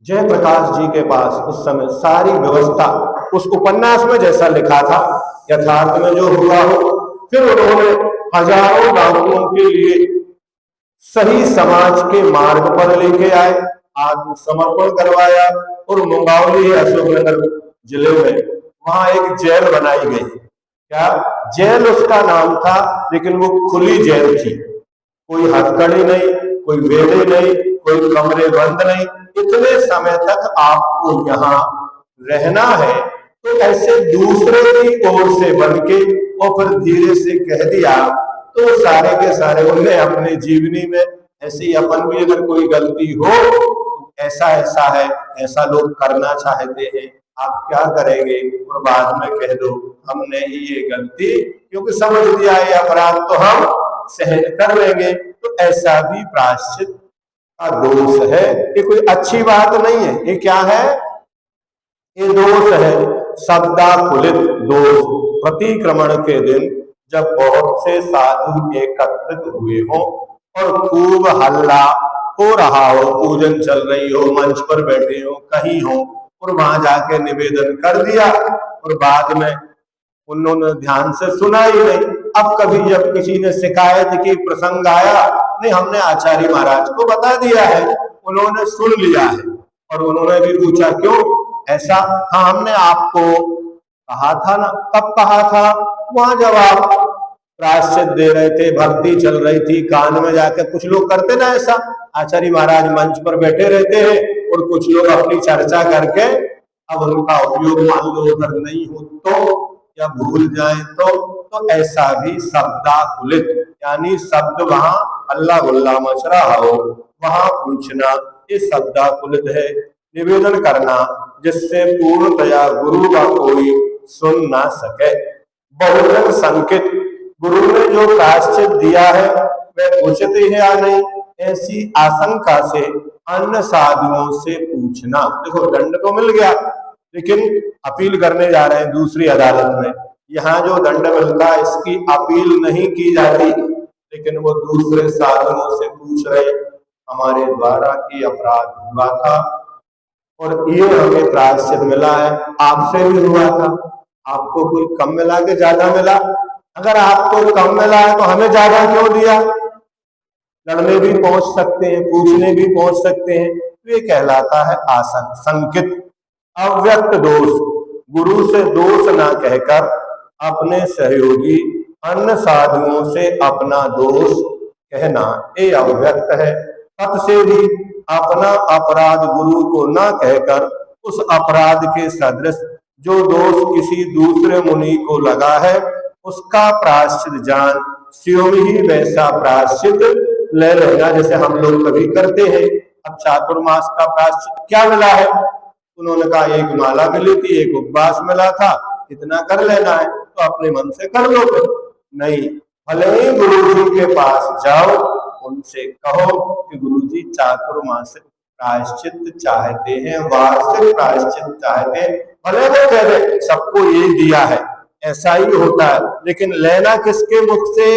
जयप्रकाश जी के पास उस समय सारी व्यवस्था उस उपन्यास में जैसा लिखा था यथार्थ में जो हुआ हो। फिर उन्होंने हजारों डाकुओं के लिए सही समाज के मार्ग पर लेके आए, आत्मसमर्पण करवाया, और मुंगावली अशोकनगर जिले में वहां एक जेल बनाई गई। क्या? जेल उसका नाम था, लेकिन वो खुली जेल थी, कोई हथकड़ी नहीं, कोई वेड़े नहीं, कोई कमरे बंद नहीं। इतने समय तक आपको यहाँ रहना है। तो ऐसे दूसरे की ओर से बन के और फिर धीरे से कह दिया तो सारे के सारे उन्हें अपने जीवनी में ऐसे ही अपन भी अगर कोई गलती हो तो ऐसा ऐसा है, ऐसा लोग करना चाहते हैं, आप क्या करेंगे, और बाद में कह दो हमने ही ये गलती, क्योंकि समझ लिया ये अपराध तो हम सहन कर लेंगे, तो ऐसा भी प्रायश्चित का दोष है। ये कोई अच्छी बात नहीं है। ये क्या है? ये दोष है, शब्दाकुलित दोष। प्रतिक्रमण के दिन जब बहुत से साधु एकत्रित हुए हो और खूब हल्ला हो रहा हो, पूजन चल रही हो, मंच पर बैठे हो, कहीं हो, और वहां जाके निवेदन कर दिया और बाद में उन्होंने ध्यान से सुना ही नहीं। अब कभी जब किसी ने शिकायत की, प्रसंग आया, नहीं हमने आचार्य महाराज को बता दिया है, उन्होंने सुन लिया है और उन्होंने भी पूछा क्यों ऐसा? हाँ हमने आपको कहा था ना। कब कहा था? वहां जब आप प्रायश्चित दे रहे थे, भक्ति चल रही थी, कान में जाकर कुछ लोग करते ना ऐसा। आचार्य महाराज मंच पर बैठे रहते हैं और कुछ लोग अपनी चर्चा करके अब उनका उपयोग मान लो उधर नहीं हो तो, या भूल जाए तो ऐसा भी शब्दाकुलित, यानी शब्द वहां अल्लाह गुल्ला मच रहा हो, वहां पूछना, ये शब्दाकुलित है। निवेदन करना जिससे पूर्णतया गुरु का कोई सुन ना सके। बहुजन संकित, गुरु ने जो प्रायश्चित दिया है वह उचित है या नहीं, ऐसी आशंका से अन्य साधुओं से पूछना। देखो दंड तो मिल गया, लेकिन अपील करने जा रहे हैं दूसरी अदालत में। यहाँ जो दंड मिलता है इसकी अपील नहीं की जाती, लेकिन वो दूसरे साधुओं से पूछ रहे, हमारे द्वारा ये अपराध हुआ था और ये हमें प्रायश्चित मिला है, आपसे भी हुआ था, आपको कोई कम मिला के ज्यादा मिला? अगर आपको कम मिला है तो हमें ज्यादा क्यों दिया? लड़ने भी पहुंच सकते हैं, पूछने भी पहुंच सकते हैं। तो ये कहलाता है आशंकित। अव्यक्त दोष, गुरु से दोष ना कहकर अपने सहयोगी अन्य साधुओं से अपना दोष कहना, ये अव्यक्त है। तत् से भी अपना अपराध गुरु को न कहकर उस अपराध के सदृश जो दोष किसी दूसरे मुनि को लगा है उसका प्रायश्चित जान स्वयं ही वैसा प्रायश्चित ले लेना, जैसे हम लोग कभी करते हैं। अब चातुर्मास का प्रायश्चित क्या मिला है? उन्होंने कहा एक माला मिली थी, एक उपवास मिला था, इतना कर लेना है, तो अपने मन से कर लो। फिर नहीं, भले ही गुरु जी के पास जाओ, उनसे कहो कि गुरु जी चातुर्मासिक प्रायश्चित चाहते हैं, वार्षिक प्रायश्चित चाहते हैं, भले वो कह दे सबको ये दिया है, ऐसा ही होता है। लेकिन लेना किसके मुख से?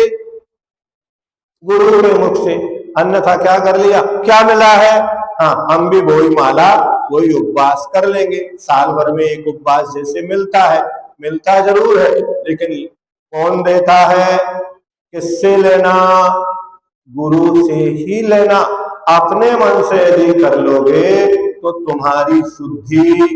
गुरु के मुख से। अन्यथा क्या कर लिया? क्या मिला है? हाँ हम भी वही माला वही उपवास कर लेंगे, साल भर में एक उपवास जैसे मिलता है, मिलता जरूर है, लेकिन कौन देता है? किससे लेना? गुरु से ही लेना। अपने मन से यदि कर लोगे तो तुम्हारी शुद्धि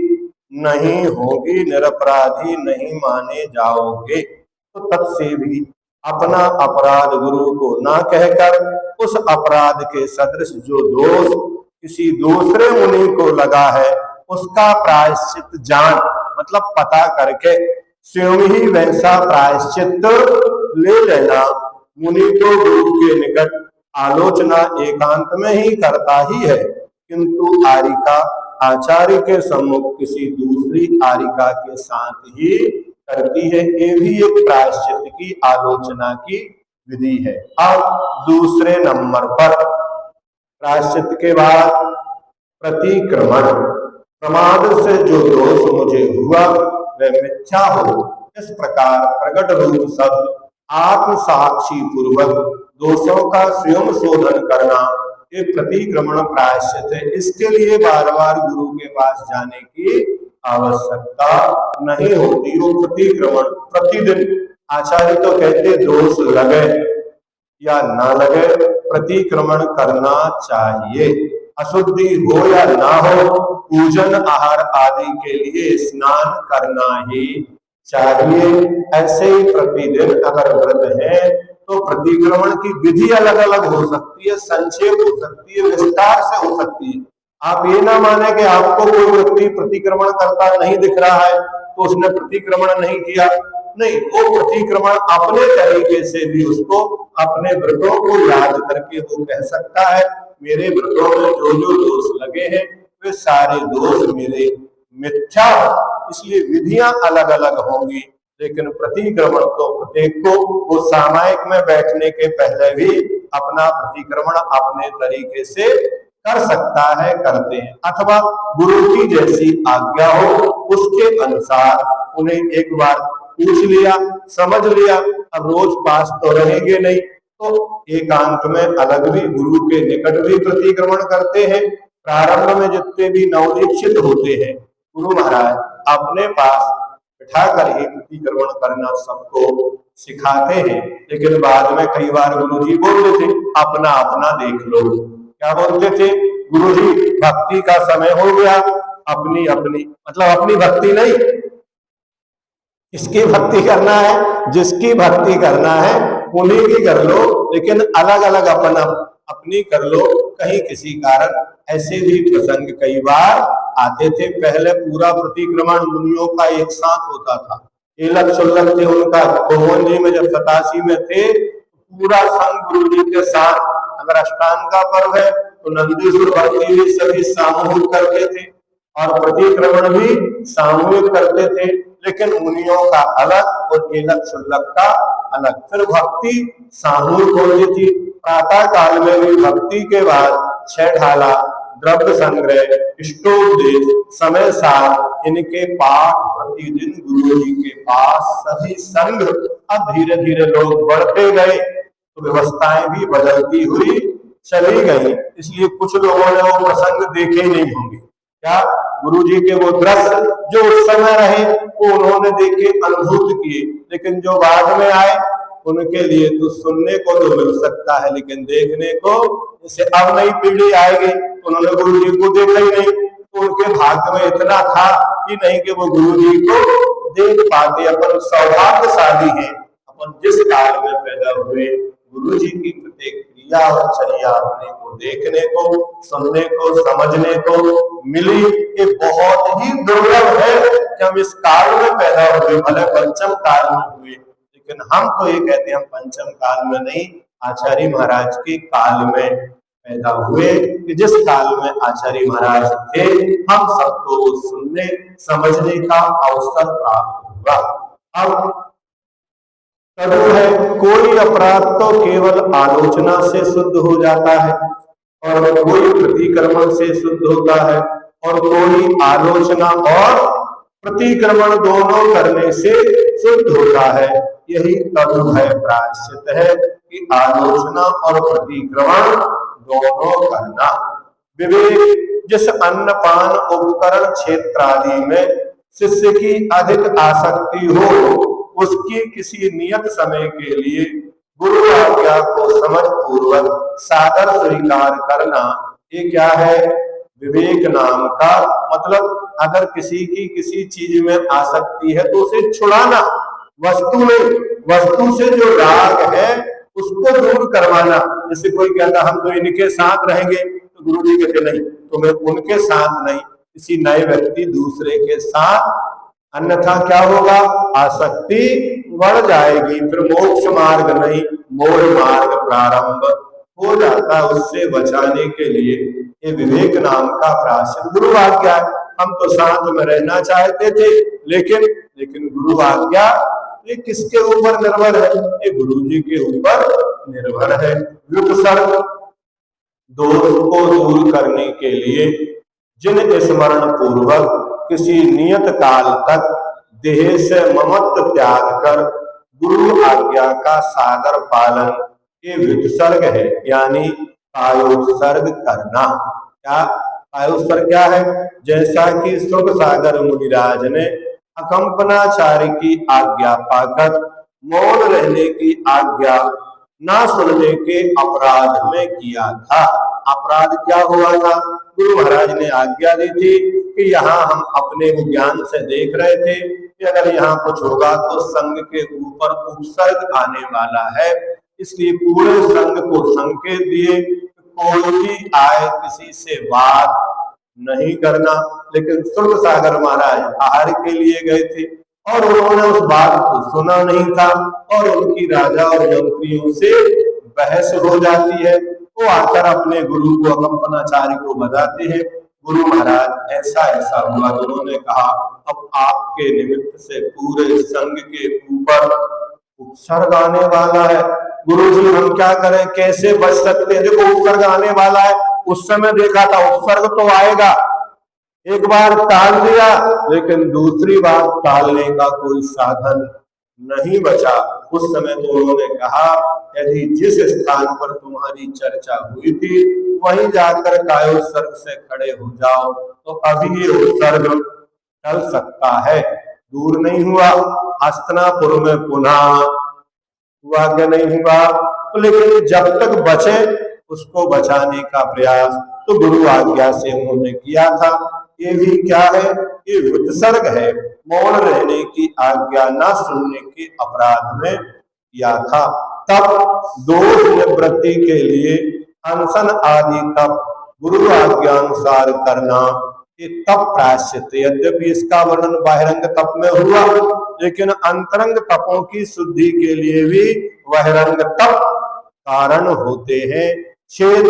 नहीं होगी, निरपराधी नहीं माने जाओगे। तो तब से भी अपना अपराध गुरु को ना कहकर उस अपराध के सदृश जो दोष किसी दूसरे मुनि को लगा है उसका प्रायश्चित जान, मतलब पता करके स्वयं ही वैसा प्रायश्चित ले लेना। मुनि तो गुरु के निकट आलोचना एकांत में ही करता ही है, किंतु आरिका आचार्य के सम्मुख किसी दूसरी आरिका के साथ ही करती है। ये भी एक प्रायश्चित की आलोचना की विधि है। अब दूसरे नंबर पर प्रायश्चित के बाद प्रतिक्रमण, प्रमाद से जो दोष मुझे हुआ वह मिथ्या हो, इस प्रकार प्रकट रूप शब्द आत्म साक्षी पूर्वक दोषों का स्वयं शोधन करना ये प्रतिक्रमण प्रायश्चित है। इसके लिए बार बार गुरु के पास जाने की आवश्यकता नहीं होती। वो प्रतिक्रमण प्रतिदिन, आचार्य तो कहते दोष लगे या ना लगे प्रतिक्रमण करना चाहिए। अशुद्धि हो या ना हो, पूजन आहार आदि के लिए स्नान करना ही चाहिए। ऐसे ही प्रतिदिन अगर व्रत है तो प्रतिक्रमण की विधि अलग अलग हो सकती है, संक्षेप हो सकती है, विस्तार से हो सकती है। आप ये ना माने कि आपको कोई व्यक्ति प्रतिक्रमण करता नहीं दिख रहा है तो उसने प्रतिक्रमण नहीं किया। नहीं, वो प्रतिक्रमण अपने तरीके से भी उसको अपने व्रतों को याद करके वो कह सकता है मेरे व्रतों में जो जो दोष लगे हैं वे सारे दोष मेरे मिथ्या, इसलिए विधियां अलग अलग होंगी। लेकिन प्रतिक्रमण तो प्रत्येक को वो सामायिक में बैठने के पहले भी अपना प्रतिक्रमण अपने तरीके से कर सकता है, करते हैं, अथवा गुरु की जैसी आज्ञा हो उसके अनुसार उन्हें एक बार पूछ लिया, समझ लिया, अब रोज पास तो रहेंगे नहीं, तो एकांत में अलग भी गुरु के निकट भी प्रतिक्रमण करते हैं। प्रारंभ में जितने भी नवदीक्षित होते हैं गुरु महाराज अपने पास बिठाकर ही प्रतिक्रमण करना सबको सिखाते हैं, लेकिन बाद में कई बार गुरु जी बोलते थे अपना अपना देख लो। क्या बोलते थे गुरु जी? भक्ति का समय हो गया, अपनी अपनी, मतलब अपनी भक्ति नहीं, किसकी भक्ति करना है? जिसकी भक्ति करना है उन्हीं की कर लो, लेकिन अलग अलग अपना अपनी कर लो। कहीं किसी कारण ऐसे भी प्रसंग कई बार आते थे। पहले पूरा प्रतिक्रमण मुनियों का एक साथ होता था, एलक सुल्लक थे उनका। खोवन जी में जब 87 में थे पूरा संघ गुरु जी के साथ, अगर अष्टांग का पर्व है तो नंदीश्वर भक्ति भी सभी सामूहिक करते थे और प्रतिक्रमण भी सामूहिक करते थे, लेकिन मुनियों का अलग और एलक सुल्लक का अलग। फिर भक्ति सामूहिक होती थी। प्रातः काल में भी भक्ति के बाद छह ढाला, द्रव्य संग्रह, इष्टोपदेश, समय सार, इनके पाठ प्रतिदिन गुरु जी के पास सभी संघ। अब धीरे धीरे लोग बढ़ते गए तो व्यवस्थाएं भी बदलती हुई चली गई, इसलिए कुछ लोगों ने वो प्रसंग देखे नहीं होंगे। क्या गुरु जी के वो दृश्य जो उस समय रहे वो उन्होंने देखे, अनुभूत किए, लेकिन जो बाद में आए उनके लिए तो सुनने को तो मिल सकता है, लेकिन देखने को, जैसे अब नई पीढ़ी आएगी तो उन्होंने गुरु जी को देखा ही नहीं, तो उनके भाग्य में इतना था कि नहीं कि वो गुरु जी को देख पाते। अपन सौभाग्यशाली हैं, अपन जिस काल में पैदा हुए गुरु जी की प्रत्येक क्रिया और चर्या अपने को देखने को, सुनने को, समझने को मिली। ये बहुत ही दुर्लभ है कि हम इस काल में पैदा हुए, भले पंचम काल में हुए, लेकिन हम तो ये कहते हैं हम पंचम काल में नहीं, आचार्य महाराज के काल में पैदा हुए, कि जिस काल में आचार्य महाराज थे हम सबको सुनने समझने का अवसर प्राप्त हुआ। अब तदु है, कोई अपराध तो केवल आलोचना से शुद्ध हो जाता है और कोई प्रतिक्रमण से शुद्ध होता है, और कोई आलोचना और प्रतिक्रमण दोनों करने से शुद्ध होता है। यही तदु है, प्रायश्चित है कि आलोचना और प्रतिक्रमण दोनों करना। विवेक, जिस अन्नपान उपकरण क्षेत्र आदि में शिष्य की अधिक आसक्ति हो उसकी किसी नियत समय के लिए गुरु आज्ञा को समझ पूर्वक सादर स्वीकार करना, ये क्या है? विवेक नाम का मतलब अगर किसी की किसी चीज में आसक्ति है तो उसे छुड़ाना, वस्तु नहीं, वस्तु से जो राग है उसको दूर करवाना। जैसे कोई कहता हम तो इनके साथ रहेंगे, तो गुरु जी कहते नहीं, तुम्हें उनके साथ नहीं, किसी नए व्यक्ति दूसरे के साथ, अन्यथा क्या होगा? आसक्ति बढ़ जाएगी, फिर मोक्ष मार्ग नहीं मोह मार्ग प्रारंभ हो जाता। उससे बचाने के लिए ये विवेक नाम का प्रायश्चित गुरु आज्ञा। हम तो साथ में रहना चाहते थे, लेकिन गुरु आज्ञा ये किसके ऊपर निर्भर है? ये गुरु जी के ऊपर निर्भर है। व्युपसर्ग, दोष को दूर करने के लिए जिन स्मरण पूर्वक किसी नियत काल तक देह से ममत्व त्याग कर गुरु आज्ञा का सादर पालन, ये व्युत्सर्ग है, यानी पायोत्सर्ग करना। क्या पायोत्सर्ग क्या है? जैसा कि सुख सागर मुनिराज ने अकंपनाचार्य की आज्ञा पाकर मौन रहने की आज्ञा ना सुनने के अपराध में किया था। अपराध क्या हुआ था? गुरु महाराज ने आज्ञा दी थी कि यहाँ हम अपने ज्ञान से देख रहे थे कि अगर यहाँ कुछ होगा तो संघ के ऊपर उपसर्ग आने वाला है, इसलिए पूरे संघ को संकेत दिए कोई भी आए किसी से बात नहीं करना। लेकिन सुख सागर महाराज आहार के लिए गए थे और उन्होंने उस बात को सुना नहीं था और उनकी राजा और मंत्रियों से बहस हो जाती है। वो आकर अपने गुरु को अकंपनाचार्य को बताते हैं। गुरु महाराज ऐसा ऐसा हुआ। उन्होंने कहा अब आपके निमित्त से पूरे संघ के ऊपर उपसर्ग आने वाला है। गुरु जी हम क्या करें, कैसे बच सकते हैं? देखो उपसर्ग आने वाला है, उस समय देखा था उपसर्ग तो आएगा, एक बार टाल दिया लेकिन दूसरी बार टालने का कोई साधन नहीं बचा। उस समय तो उन्होंने कहा यदि जिस स्थान पर तुम्हारी चर्चा हुई थी वहीं जाकर कायोत्सर्ग से खड़े हो जाओ तो अभी ये उत्सर्ग टल सकता है। दूर नहीं हुआ, हस्तिनापुर में पुनः हुआ कि नहीं हुआ, तो लेकिन जब तक बचे उसको बचाने का प्रयास तो गुरु आज्ञा से उन्होंने किया था। ये भी क्या है, ये वित्सर्ग है, मौन रहने की आज्ञा न सुनने के अपराध में किया था। तब दोष निवृत्ति के लिए अनशन आदि तप गुरु आज्ञानुसार करना ये तप प्रायश्चित। यद्यपि इसका वर्णन बहिरंग तप में हुआ लेकिन अंतरंग तपों की शुद्धि के लिए भी बहिरंग तप कारण होते हैं। छेद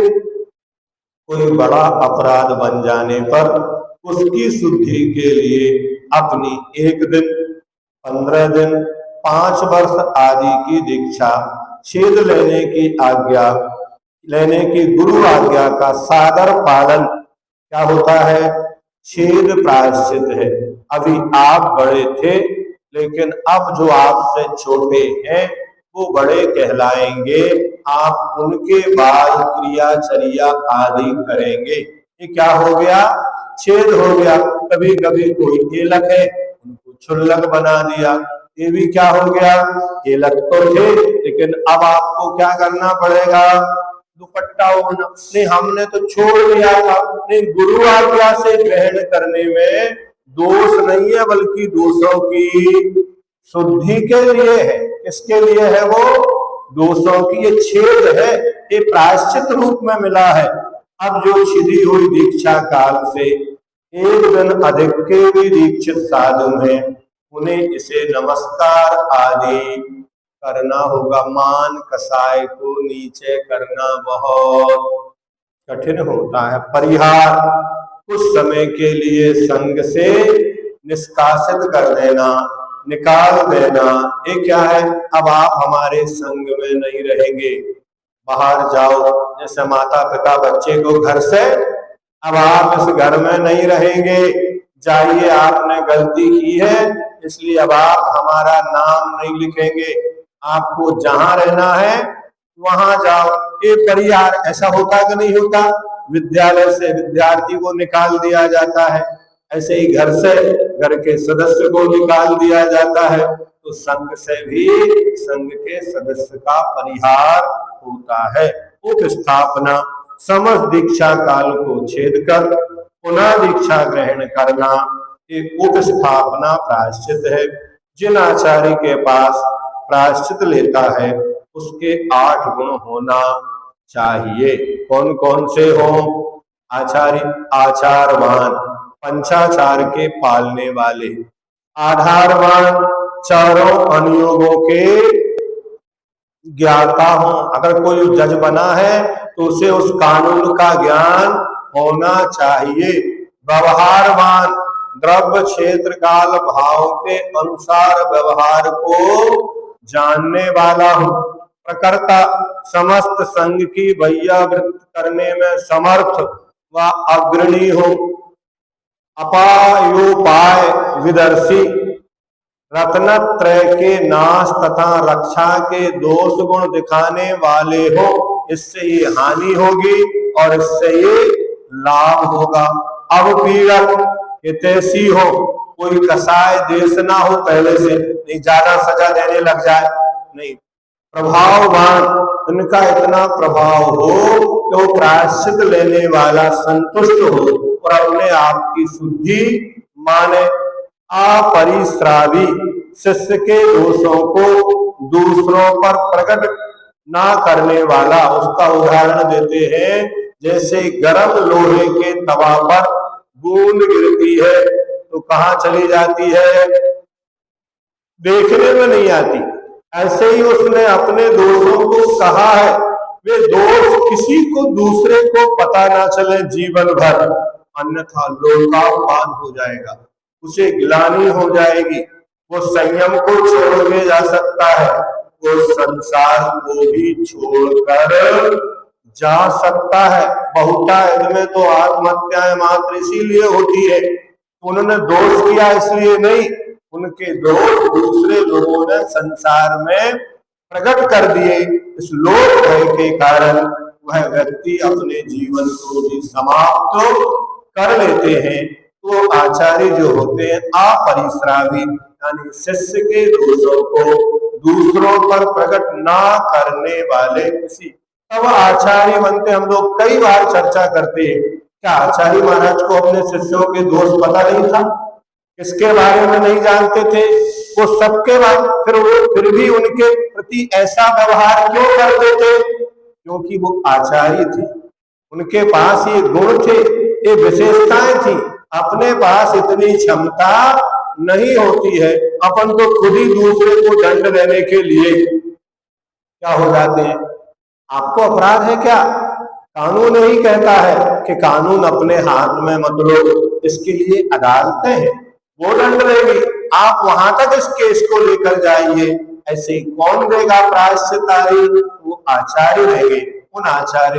कोई बड़ा अपराध बन जाने पर उसकी शुद्धि के लिए अपनी 1 दिन, 15 दिन, 5 वर्ष आदि की दीक्षा, छेद लेने की आज्ञा, लेने की गुरु आज्ञा का सादर पालन क्या होता है, छेद प्रायश्चित है। अभी आप बड़े थे लेकिन अब जो आपसे छोटे हैं वो बड़े कहलाएंगे, आप उनके बाद क्रियाचर्या आदि करेंगे। ये क्या हो गया, छेद हो गया। कभी कभी कोई एलक है उनको क्षुल्लक बना दिया, ये भी क्या हो गया, एलक तो थे लेकिन अब आपको क्या करना पड़ेगा, दुपट्टा ओढ़ना। नहीं हमने तो छोड़ दिया था, नहीं गुरु आज्ञा से ग्रहण करने में दोष नहीं है बल्कि दोषों की शुद्धि के लिए है। किसके लिए है वो, दोषों की। ये छेद है, ये प्रायश्चित रूप में मिला है। अब जो छिदी हुई दीक्षा काल से 1 दिन अधिक के भी दीक्षित साधु हैं उन्हें इसे नमस्कार आदि करना होगा। मान कसाय को नीचे करना बहुत कठिन होता है। परिहार कुछ समय के लिए संघ से निष्कासित कर देना, निकाल देना। ये क्या है, अब आप हमारे संग में नहीं रहेंगे, बाहर जाओ। जैसे माता पिता बच्चे को घर से, अब आप इस घर में नहीं रहेंगे, जाइए, आपने गलती की है इसलिए अब आप हमारा नाम नहीं लिखेंगे, आपको जहां रहना है वहां जाओ। ये परिहार ऐसा होता कि नहीं होता, विद्यालय से विद्यार्थी को निकाल दिया जाता है, ऐसे ही घर से घर के सदस्य को निकाल दिया जाता है। तो संघ से भी संघ के सदस्य का परिहार होता है। उपस्थापना समस्त दीक्षा काल को छेद कर पुनः दीक्षा ग्रहण करना एक उपस्थापना प्रायश्चित है। जिन आचार्य के पास प्रायश्चित लेता है उसके 8 गुण होना चाहिए। कौन कौन से हो, आचार्य आचारवान, पंचाचार के पालने वाले, आधारवान, चारों अनुयोगों के ज्ञाता हो। अगर कोई जज बना है तो उसे उस कानून का ज्ञान होना चाहिए। व्यवहारवान, द्रव्य क्षेत्र काल भाव के अनुसार व्यवहार को जानने वाला हो। प्रकर्ता, समस्त संघ की वैयावृत्त करने में समर्थ व अग्रणी हो। अपायोपाय विदर्शी, रत्नत्रय के नाश तथा रक्षा के दोष गुण दिखाने वाले हो। इससे ये हानि होगी और इससे ये लाभ होगा। अवपीड़क, हितैषी हो, कोई कसाय देश ना हो पहले से, नहीं ज्यादा सजा देने लग जाए, नहीं। प्रभाववान, उनका इतना प्रभाव हो कि वो प्रायश्चित लेने वाला संतुष्ट हो और अपने आप की शुद्धि माने। अपरिश्रावी, शिष्य के दोषों को दूसरों पर प्रकट ना करने वाला। उसका उदाहरण देते हैं, जैसे गरम लोहे के तवा पर बूंद गिरती है तो कहाँ चली जाती है, देखने में नहीं आती। ऐसे ही उसने अपने दोषों को कहा है, वे दोष किसी को दूसरे को पता ना चले जीवन भर, अन्यथा लोकापवाद हो जाएगा, उसे गिलानी हो जाएगी। वो संयम को छोड़ के जा सकता है, वो संसार को भी छोड़कर जा सकता है। बहुतायत में तो आत्महत्याएं मात्र इसीलिए होती है, उन्होंने दोष किया इसलिए नहीं, उनके दोष दूसरे लोगों ने संसार में प्रकट कर दिए। इस लोक भय के कारण वह व्यक्ति अपने जीवन को भी समाप्त कर लेते हैं। तो आचार्य जो होते हैं अपरिश्रावी, यानी शिष्य के दोषों को दूसरों पर प्रकट ना करने वाले किसी, तब आचार्य बनते। हम लोग कई बार चर्चा करते हैं, क्या आचार्य महाराज को अपने शिष्यों के दोष पता नहीं था? किसके बारे में नहीं जानते थे? वो सबके बाद फिर भी उनके प्रति ऐसा व्यवहार क्यों करते थे? क्योंकि वो आचार्य थे, उनके पास ये गुण थे, ये विशेषताएं थी। अपने पास इतनी क्षमता नहीं होती है, अपन तो खुद ही दूसरे को दंड देने के लिए क्या हो जाते हैं। आपको अपराध है क्या? कानून यही कहता है कि कानून अपने हाथ में मत लो, इसके लिए अदालतें हैं, वो दंड देगी। आप वहां तक इस केस को लेकर जाइए, ऐसे कौन देगा प्रायश्चित? वो आचार्य देंगे। उन आचार्य